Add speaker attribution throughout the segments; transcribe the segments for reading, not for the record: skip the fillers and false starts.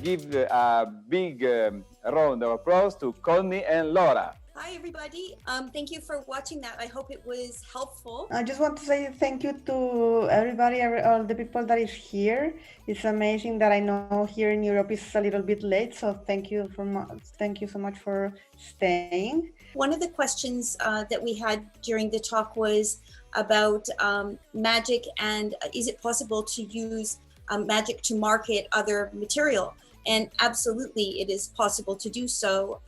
Speaker 1: give a big round of applause to Connie and Laura.
Speaker 2: Hi, everybody. Thank you for watching that. I hope it was helpful.
Speaker 3: I just want to say thank you to everybody, all the people that is here. It's amazing that I know here in Europe is a little bit late, so thank you so much for staying.
Speaker 2: One of the questions that we had during the talk was about magic and is it possible to use magic to market other material? And absolutely, it is possible to do so.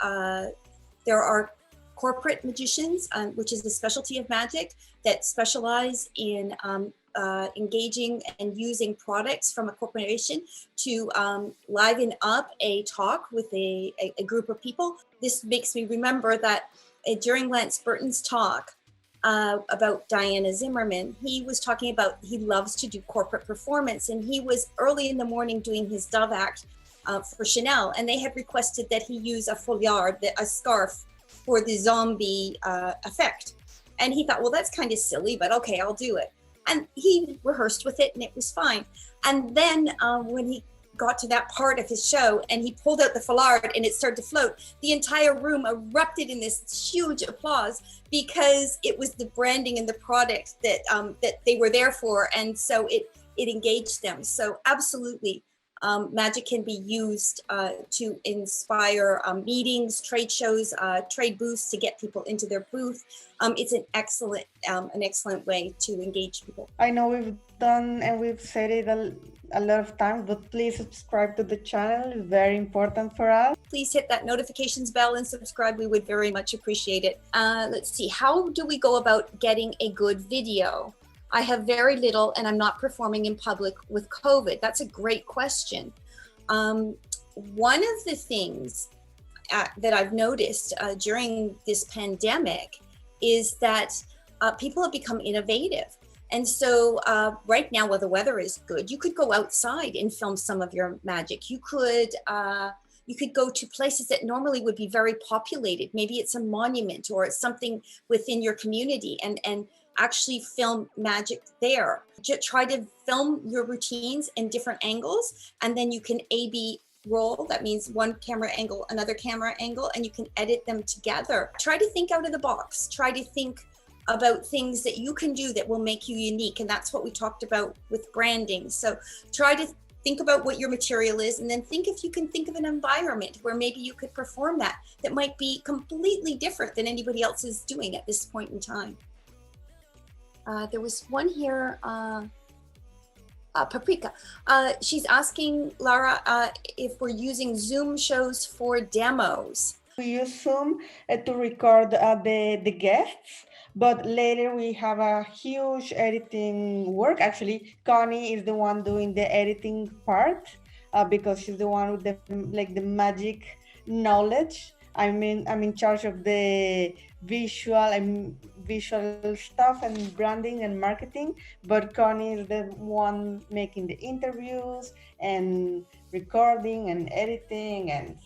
Speaker 2: There are corporate magicians, which is the specialty of magic, that specialize in engaging and using products from a corporation to liven up a talk with a group of people. This makes me remember that during Lance Burton's talk about Diana Zimmerman, he was talking about he loves to do corporate performance, and he was early in the morning doing his Dove act for Chanel, and they had requested that he use a foulard, a scarf, for the zombie effect. And he thought, well, that's kind of silly, but okay, I'll do it. And he rehearsed with it and it was fine. And then when he got to that part of his show and he pulled out the foulard and it started to float, the entire room erupted in this huge applause because it was the branding and the product that that they were there for. And so it engaged them. So absolutely, magic can be used to inspire meetings, trade shows, trade booths to get people into their booth. It's an excellent way to engage people.
Speaker 3: I know we've done and we've said it a lot of times, but please subscribe to the channel. It's very important for us.
Speaker 2: Please hit that notifications bell and subscribe. We would very much appreciate it. Let's see, how do we go about getting a good video? I have very little and I'm not performing in public with COVID. That's a great question. One of the things that I've noticed during this pandemic is that people have become innovative. And so right now, while the weather is good, you could go outside and film some of your magic. You could go to places that normally would be very populated. Maybe it's a monument or it's something within your community and actually film magic there. Just try to film your routines in different angles, and then you can A/B roll. That means one camera angle, another camera angle, and you can edit them together. Try to think out of the box. Try to think about things that you can do that will make you unique. And that's what we talked about with branding. So try to think about what your material is, and then think if you can think of an environment where maybe you could perform that might be completely different than anybody else is doing at this point in time. There was one here, Paprika. She's asking, Lara, if we're using Zoom shows for demos.
Speaker 3: We use Zoom to record the guests, but later we have a huge editing work. Actually, Connie is the one doing the editing part because she's the one with the magic knowledge. I'm in charge of the visual stuff and branding and marketing, but Connie is the one making the interviews and recording and editing. And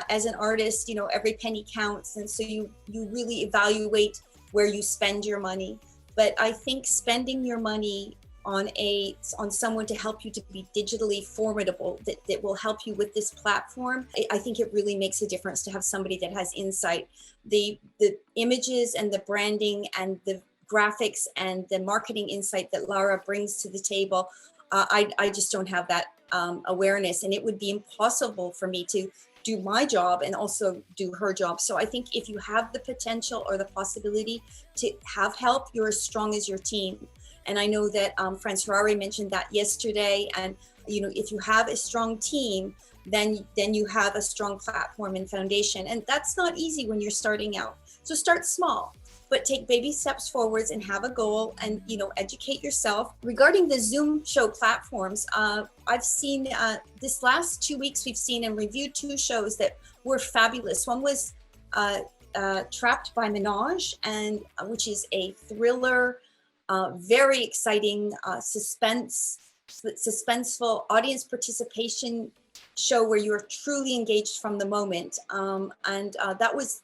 Speaker 2: as an artist, you know, every penny counts, and so you really evaluate where you spend your money. But I think spending your money on someone to help you to be digitally formidable, that will help you with this platform, I think it really makes a difference to have somebody that has insight. The images and the branding and the graphics and the marketing insight that Lara brings to the table, I just don't have that awareness, and it would be impossible for me to do my job and also do her job. So I think if you have the potential or the possibility to have help, you're as strong as your team. And I know that Franz Harari mentioned that yesterday. And you know, if you have a strong team, then you have a strong platform and foundation. And that's not easy when you're starting out. So start small, but take baby steps forwards and have a goal, and you know, educate yourself. Regarding the Zoom show platforms, I've seen this last 2 weeks, we've seen and reviewed 2 shows that were fabulous. One was Trapped by Menage, and which is a thriller, very exciting, suspenseful audience participation show where you're truly engaged from the moment. And that was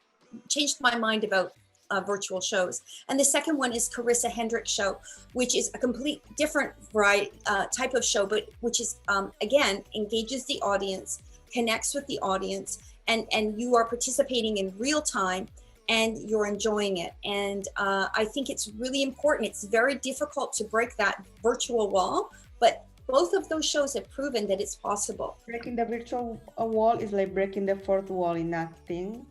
Speaker 2: changed my mind about virtual shows. And the second one is Carissa Hendricks' show, which is a complete different variety type of show, but which is again engages the audience, connects with the audience, and you are participating in real time and you're enjoying it. And I think it's really important. It's very difficult to break that virtual wall, but both of those shows have proven that it's possible.
Speaker 3: Breaking the virtual wall is like breaking the fourth wall in acting.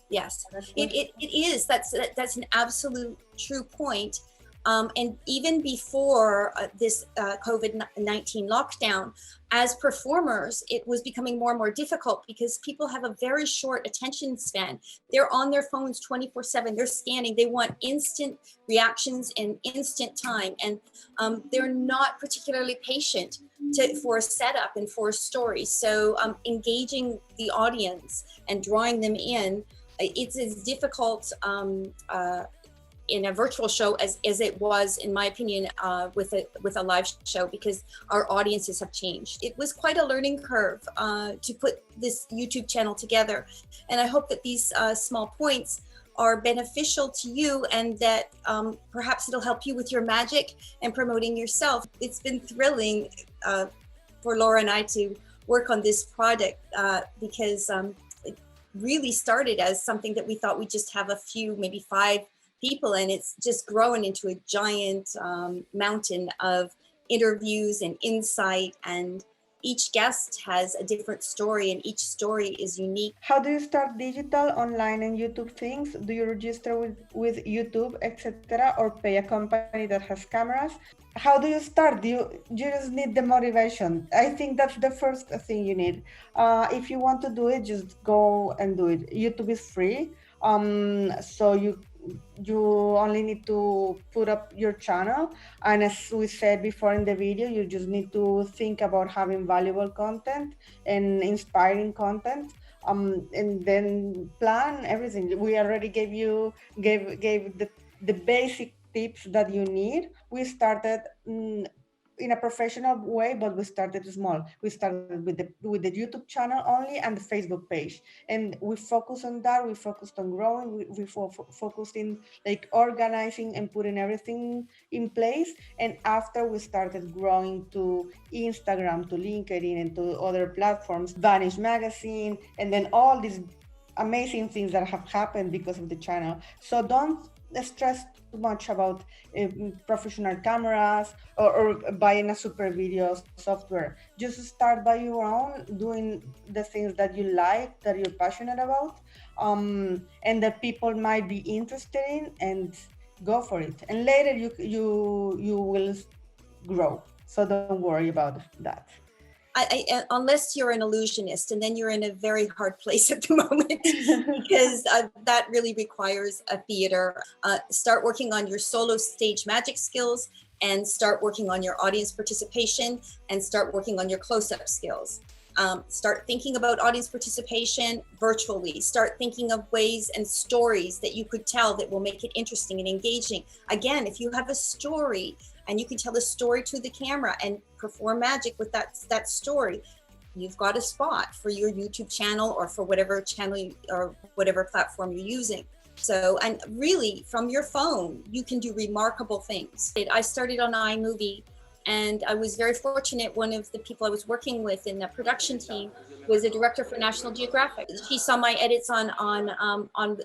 Speaker 2: Yes, it is. That's an absolute true point. And even before this COVID-19 lockdown, as performers, it was becoming more and more difficult because people have a very short attention span. They're on their phones 24/7. They're scanning. They want instant reactions and instant time. And they're not particularly patient for a setup and for a story. So engaging the audience and drawing them in, it's as difficult in a virtual show as it was, in my opinion, with a live show, because our audiences have changed. It was quite a learning curve to put this YouTube channel together. And I hope that these small points are beneficial to you, and that perhaps it'll help you with your magic and promoting yourself. It's been thrilling for Laura and I to work on this project because it really started as something that we thought we'd just have a few, maybe 5 people, and it's just grown into a giant mountain of interviews and insight, and each guest has a different story and each story is unique.
Speaker 3: How do you start digital, online and YouTube things? Do you register with YouTube, etc., or pay a company that has cameras? How do you start? You just need the motivation. I think that's the first thing you need. If you want to do it, just go and do it. YouTube is free, so you only need to put up your channel, and as we said before in the video, you just need to think about having valuable content and inspiring content, and then plan everything. We already gave the basic tips that you need. We started in a professional way, but we started small. We started with the YouTube channel only and the Facebook page, and we focused on that. We focused on growing. We focused in like organizing and putting everything in place. And after we started growing to Instagram, to LinkedIn, and to other platforms, Vanish Magazine, and then all these amazing things that have happened because of the channel. So don't stress too much about professional cameras or buying a super video software. Just start by your own, doing the things that you like, that you're passionate about, and that people might be interested in, and go for it. And later you will grow. So don't worry about that.
Speaker 2: Unless you're an illusionist, and then you're in a very hard place at the moment because that really requires a theater. Start working on your solo stage magic skills, and start working on your audience participation, and start working on your close-up skills. Start thinking about audience participation virtually. Start thinking of ways and stories that you could tell that will make it interesting and engaging. Again, if you have a story and you can tell a story to the camera and perform magic with that story, you've got a spot for your YouTube channel, or for whatever channel or whatever platform you're using. So, and really from your phone, you can do remarkable things. I started on iMovie, and I was very fortunate. One of the people I was working with in the production team was a director for National Geographic. She saw my edits on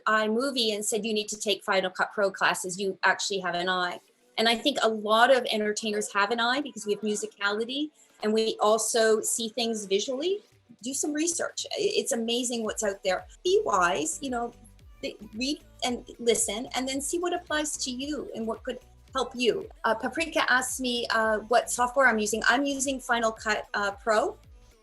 Speaker 2: iMovie and said, "You need to take Final Cut Pro classes. You actually have an eye." And I think a lot of entertainers have an eye because we have musicality, and we also see things visually. Do some research. It's amazing what's out there. Be wise, read and listen, and then see what applies to you and what could help you. Paprika asked me what software I'm using. I'm using Final Cut Pro.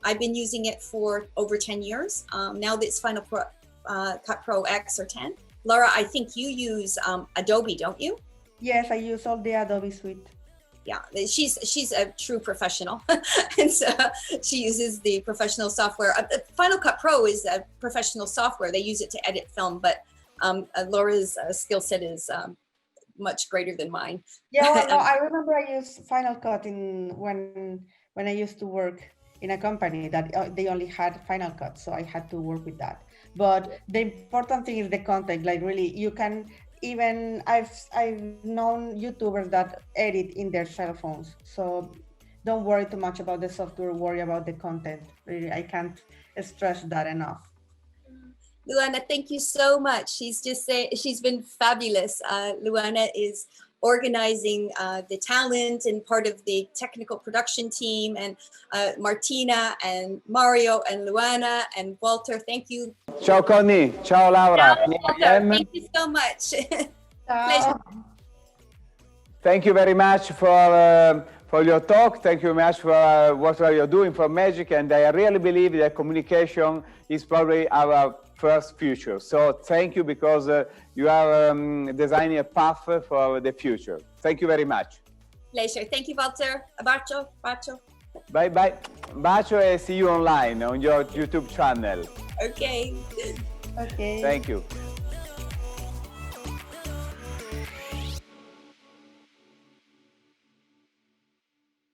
Speaker 2: I've been using it for over 10 years. Now it's Final Cut Pro X or 10. Laura, I think you use Adobe, don't you?
Speaker 3: Yes, I use all the Adobe suite.
Speaker 2: Yeah, she's a true professional, and so she uses the professional software. Final Cut Pro is a professional software. They use it to edit film, but Laura's skill set is much greater than mine.
Speaker 3: Yeah, well, no, I remember I used Final Cut when I used to work in a company that they only had Final Cut, so I had to work with that. But the important thing is the content. Like really, you can even I've known YouTubers that edit in their cell phones. So don't worry too much about the software, worry about the content. Really, I can't stress that enough.
Speaker 2: Luana, thank you so much. She's been fabulous. Luana is organizing the talent and part of the technical production team, and Martina and Mario and Luana and Walter, thank you.
Speaker 1: Ciao Connie, ciao Laura.
Speaker 2: Ciao, Walter. Thank you so much. Pleasure.
Speaker 1: Thank you very much for your talk. Thank you very much for what you're doing for Magic, and I really believe that communication is probably our first future. So thank you, because you are designing a path for the future. Thank you very much.
Speaker 2: Pleasure. Thank you, Walter. Bacio. Bacio.
Speaker 1: Bye bye. Bacio, and see you online on your YouTube channel.
Speaker 2: Okay.
Speaker 3: Okay.
Speaker 1: Thank you.